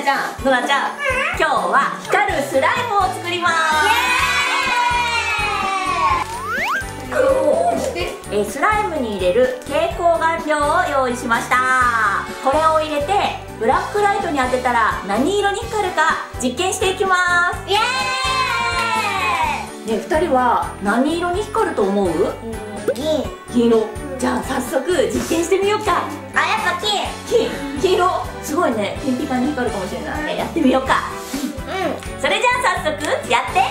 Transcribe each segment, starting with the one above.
ちゃん、ノナちゃん、今日は光るスライムを作ります。スライムに入れる蛍光顔料を用意しました。これを入れてブラックライトに当てたら何色に光るか実験していきます。イエーイ。ね、2人は何色に光ると思う？銀色。じゃあ早速実験してみようか。やっぱ金色。すごいね、ピンピカに光るかもしれない。やってみようか。それじゃあ早速やって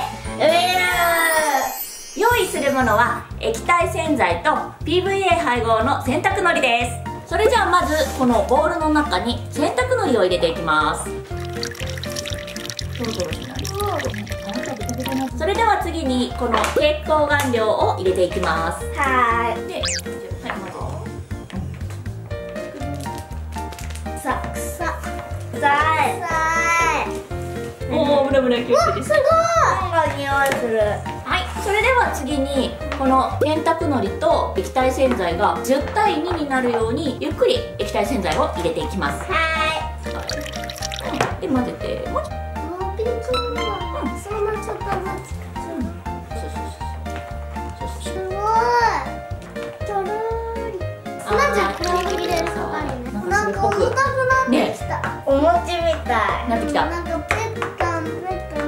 用意するものは液体洗剤と PVA 配合の洗濯のりです。それじゃあまずこのボウルの中に洗濯のりを入れていきます。トロトロしない。それでは次にこの蛍光顔料を入れていきます。はい。で、おお、ブラブラ気をつけて。すごい。匂いする。はい、それでは次にこの洗濯のりと液体洗剤が10対2になるようにゆっくり液体洗剤を入れていきます。はい。で混ぜて。もうピンクはそんなちょっと待つか。すごい。とろーり。なんじゃこれを入れるのかね。なんか重たくなってきた。お餅みたい。なってきた。なんかペッタン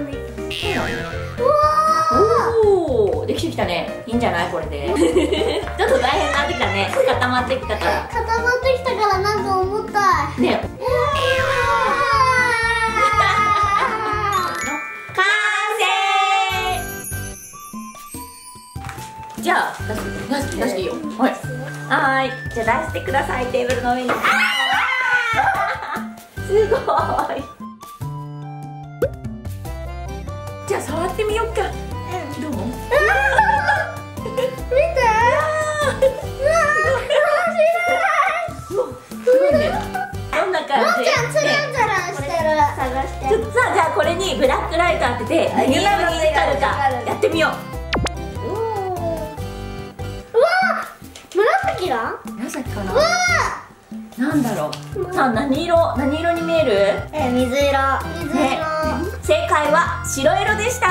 できた。おお、できてきたね。いいんじゃないこれで。ちょっと大変になってきたね。固まってきたから。固まってきたからなんか重たい。ね。完成。じゃあ出していいよ。はい。じゃあ出してください。テーブルの上に。すごい。じゃあ触ってみようか。どう？見て。すごいね。どんな感じ？つるんつるんしてる。探して。じゃあこれにブラックライト当てて何色に光るかやってみよう。うわ！紫だ？紫かな？なんだろう。さあ何色に見える？水色。正解は白色でした。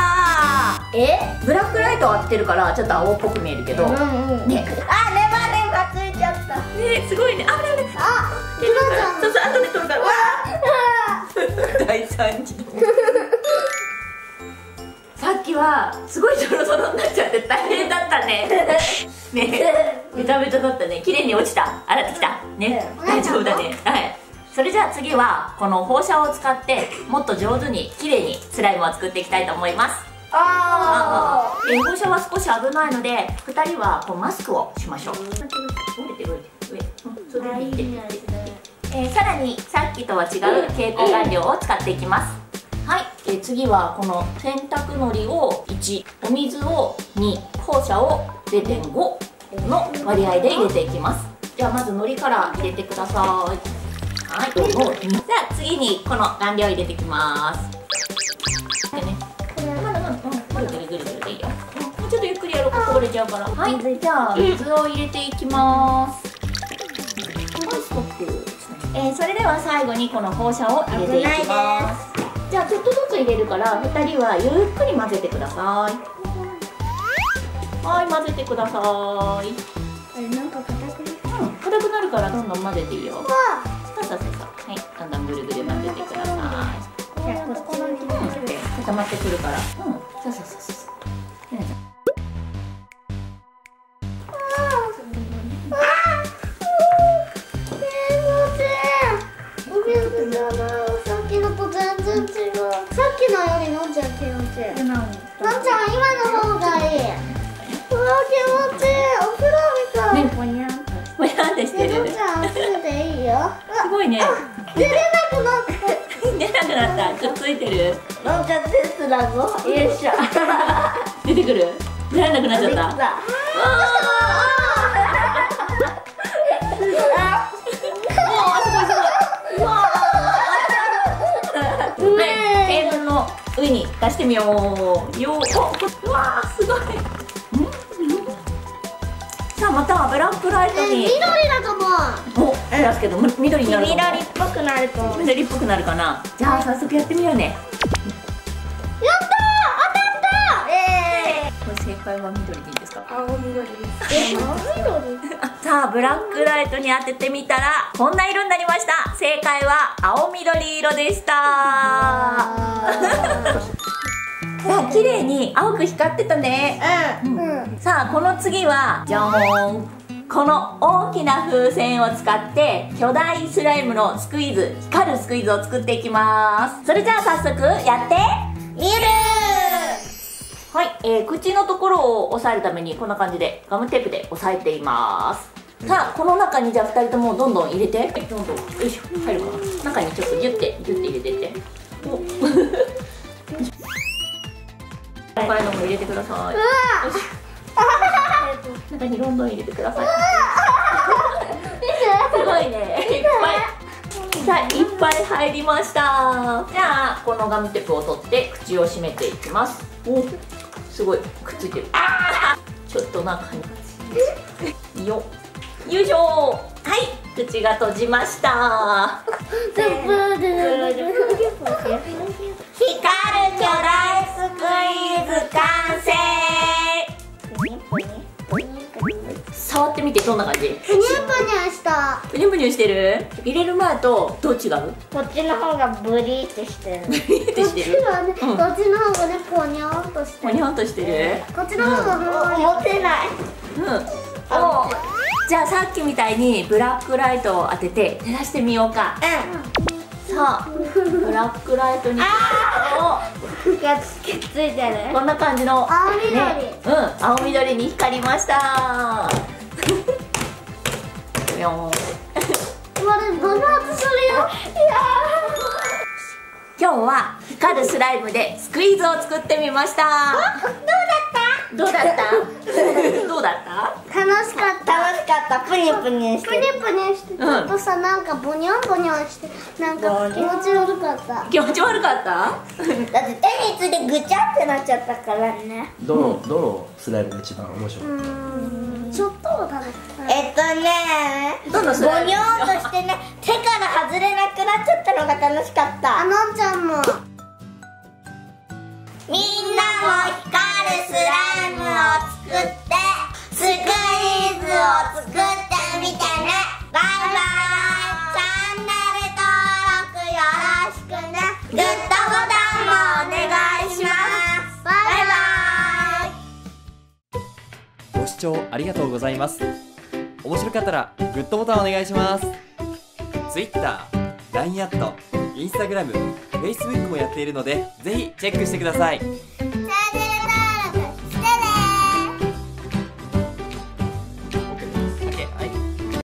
ブラックライトを当ててるからちょっと青っぽく見えるけど。ね。あ、ネバついちゃった。ね、すごいね。あ、そうそう、後で取るから。大惨事。さっきはすごいドロドロになっちゃって大変だったね。ね、ベタベタだったね。綺麗に落ちた。洗ってきた。ね、大丈夫だね。はい。それじゃあ次はこの放射を使ってもっと上手に綺麗にスライムを作っていきたいと思います。放射は少し危ないので2人はこうマスクをしましょう。さらにさっきとは違う蛍光顔料を使っていきます。はい、次はこの洗濯のりを1、お水を2、放射を 0.5 の割合で入れていきます。じゃあまずのりから入れてください。はい、どうぞ。さあ次にこの顔料入れていきます。でね、ぐるぐるぐるぐるでいいよ。もうちょっとゆっくりやろうか、こぼれちゃうから。はい、じゃあ水を入れていきます。はい、ストップ。それでは最後にこの放射を入れていきます。じゃあちょっとずつ入れるから2人はゆっくり混ぜてください。はい、混ぜてください。なんか硬くなるからどんどん混ぜていいよ。そう。はい、どんどんぐるぐる混ぜてください。固まってくるから。そう。さっきのと全然違う。さっきのよりのんちゃん気持ちいい。のんちゃん今の方がいい。うわ気持ちいい。お風呂みたい。ね、ぽにゃんってしてる。のんちゃんすぐでいいよ。すごいね。出れなくなった。出なくなった。くっついてる。のんちゃんテストだぞ。よいしょ。出てくる。出られなくなっちゃった。テーブルの上に出してみよう。うわーすごい。さあまたブラックライトに。緑だと思う。照らすけど緑になるかも。緑っぽくなると思う。緑っぽくなるかな。じゃあ早速やってみようね。やったー、当たったー。これ正解は緑でいいですか？青緑です。青緑。さあブラックライトに当ててみたらこんな色になりました。正解は青緑色でした。さあ綺麗に青く光ってたね。さあこの次はじゃーん、この大きな風船を使って巨大スライムのスクイーズ、光るスクイーズを作っていきます。それじゃあ早速やってみる。はい、口のところを押さえるためにこんな感じでガムテープで押さえています。さあこの中にじゃあ2人ともどんどん入れて、どんどん、よいしょ、入るかな。中にちょっとギュッて入れてって。お他のも入れてください。中にどんどん入れてください。すごいね、いっぱい。さあいっぱい入りました。じゃあこのガムテープを取って口を閉めていきます。お、すごいくっついてる。ちょっと中によいしょ。はい、口が閉じました。光る巨大スクイーズ完成。触ってみてどんな感じ？ぷにゅぷにゅした。ぷにゅぷにゅしてる？入れる前とどう違う？こっちの方がブリーってしてる。ブリーってしてる？こっちの方がね、ぽにょんとしてる。ぽにょんとしてる？こっちの方が持てない。お、じゃあさっきみたいにブラックライトを当てて照らしてみようか。さあブラックライトにがついてる。こんな感じの青緑、青緑に光りました。よーん。今日は光るスライムでスクイーズを作ってみました。どうだった？どうだった？楽しかった。楽しかった。プニプニして。プニプニして。ちょっとさ、なんかボニョンボニョンして、なんか気持ち悪かった。気持ち悪かった？だって手についてぐちゃってなっちゃったからね。どのスライムが一番面白い？ちょっとだね。ボニョンとしてね、手から外れなくなっちゃったのが楽しかった。のんちゃんも。みんなも光るスライムを作ってスクイーズを作ってみてね。バイバイ。チャンネル登録よろしくね。グッドボタンもお願いします。バイバイ。ご視聴ありがとうございます。面白かったらグッドボタンお願いします。Twitter、LINE アット、Instagram、Facebook もやっているのでぜひチェックしてください。